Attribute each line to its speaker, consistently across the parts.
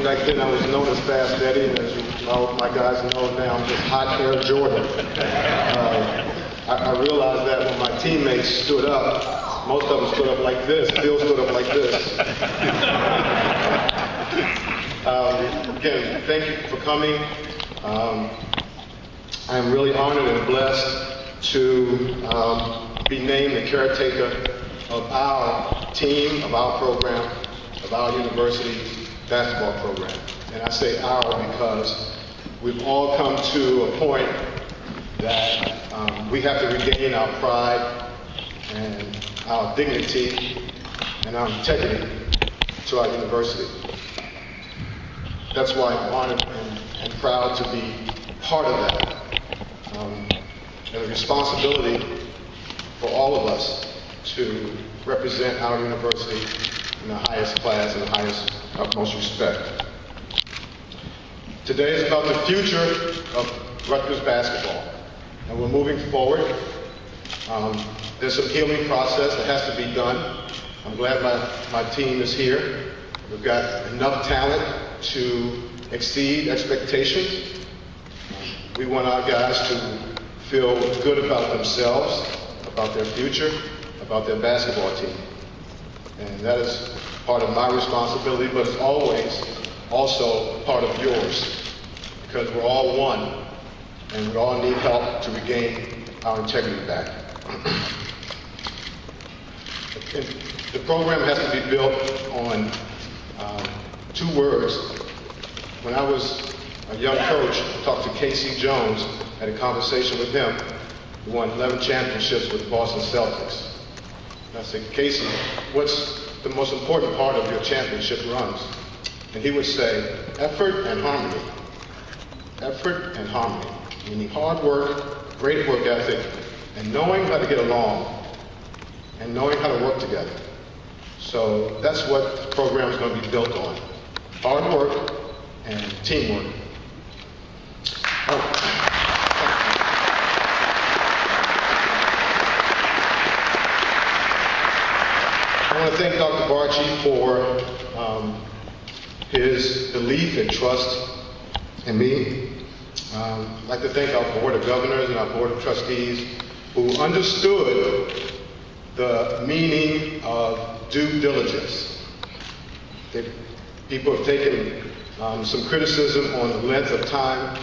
Speaker 1: back then I was known as Fast Eddie, and as you know, my guys know now, I'm just Hot Air Jordan. I realized that when my teammates stood up, most of them stood up like this. Phil stood up like this. Again, thank you for coming. I am really honored and blessed to be named the caretaker of our team, of our program, of our university's basketball program. And I say our because we've all come to a point that we have to regain our pride and our dignity and our integrity to our university. That's why I'm honored and proud to be part of that. And a responsibility for all of us to represent our university in the highest class and the highest, utmost respect. Today is about the future of Rutgers basketball, and we're moving forward. There's some healing process that has to be done. I'm glad my team is here. We've got enough talent to exceed expectations. We want our guys to feel good about themselves, about their future, about their basketball team. And that is part of my responsibility, but it's always also part of yours, because we're all one, and we all need help to regain our integrity back. The program has to be built on two words. When I was a young coach, I talked to Casey Jones, had a conversation with him, who won 11 championships with the Boston Celtics. And I said, Casey, what's the most important part of your championship runs? And he would say, effort and harmony. Effort and harmony. Meaning hard work, great work ethic, and knowing how to get along, and knowing how to work together. So that's what the program is going to be built on. Hard work and teamwork. I want to thank Dr. Barchi for his belief and trust in me. I'd like to thank our Board of Governors and our Board of Trustees who understood the meaning of due diligence. People have taken some criticism on the length of time,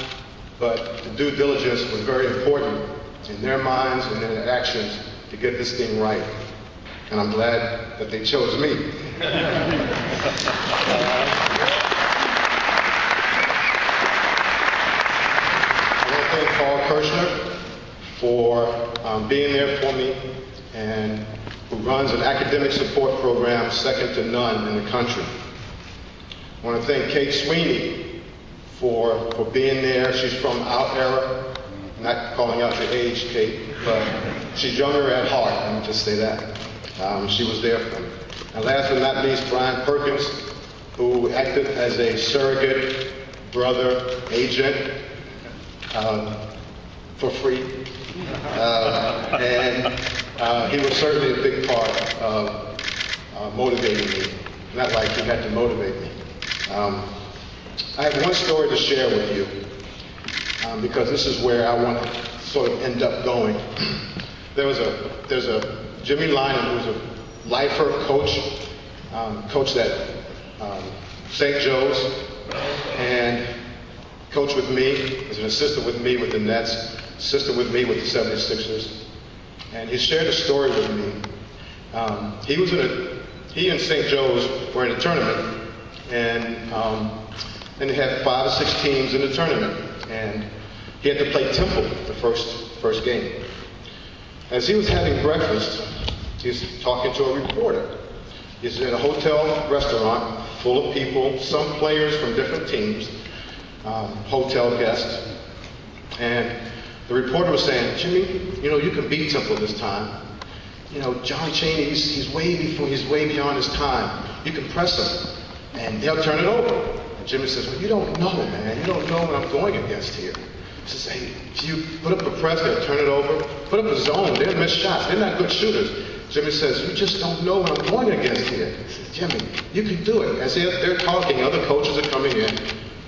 Speaker 1: but the due diligence was very important in their minds and in their actions to get this thing right. And I'm glad that they chose me. I want to thank Paul Kirshner for being there for me, and who runs an academic support program second to none in the country. I want to thank Kate Sweeney for being there. She's from our era. I'm not calling out your age, Kate, but she's younger at heart, let me just say that. She was there for me. And last but not least, Brian Perkins, who acted as a surrogate brother agent for free. And he was certainly a big part of motivating me. Not like he had to motivate me. I have one story to share with you, because this is where I want to sort of end up going. There's a Jimmy Lynam, who's a lifer coach, coached at St. Joe's, and coached with me, was an assistant with me with the Nets, assistant with me with the 76ers. And he shared a story with me. He and St. Joe's were in a tournament, and they had 5 or 6 teams in the tournament, and he had to play Temple the first game. As he was having breakfast, he was talking to a reporter. He's at a hotel restaurant full of people, some players from different teams, hotel guests, and the reporter was saying, Jimmy, you can beat Temple this time. John Chaney, he's way beyond his time. You can press him, and they'll turn it over. And Jimmy says, well, you don't know, man. You don't know what I'm going against here. He says, hey, if you put up a press, they'll turn it over. Put up a zone, they'll miss shots. They're not good shooters. Jimmy says, you just don't know what I'm going against here. He says, Jimmy, you can do it. As they're talking, other coaches are coming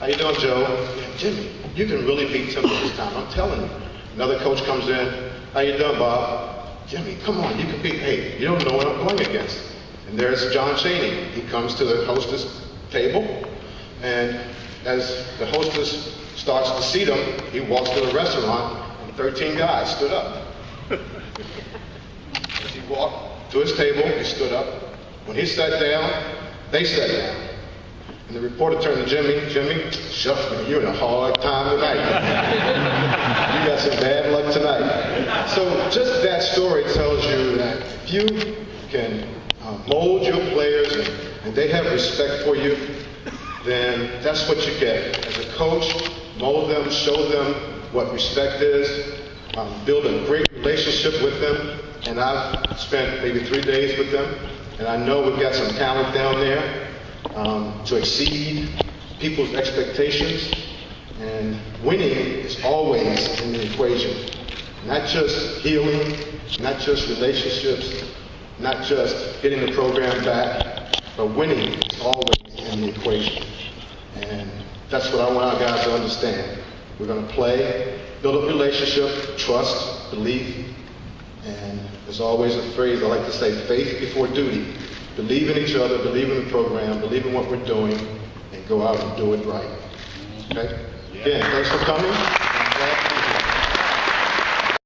Speaker 1: How you doing, Joe? Yeah, Jimmy, you can really beat Temple this time. I'm telling you. Another coach comes in. How you doing, Bob? Jimmy, come on, you can beat. Hey, you don't know what I'm going against. And there's John Chaney. He comes to the hostess table, and as the hostess starts to seat him, he walks to the restaurant, and 13 guys stood up. As he walked to his table, he stood up. When he sat down, they sat down. And the reporter turned to Jimmy. Jimmy, shucks, man, you're in a hard time tonight. You got some bad luck tonight. So just that story tells you that if you can mold your players and they have respect for you, then that's what you get. As a coach, mold them, show them what respect is, build a great relationship with them. And I've spent maybe 3 days with them, and I know we've got some talent down there to exceed people's expectations. And winning is always in the equation. Not just healing, not just relationships, not just getting the program back, but winning is always in the equation. And that's what I want our guys to understand. We're going to play, build a relationship, trust, belief, and there's always a phrase I like to say, faith before duty. Believe in each other, believe in the program, believe in what we're doing, and go out and do it right. Okay? Again, thanks for coming.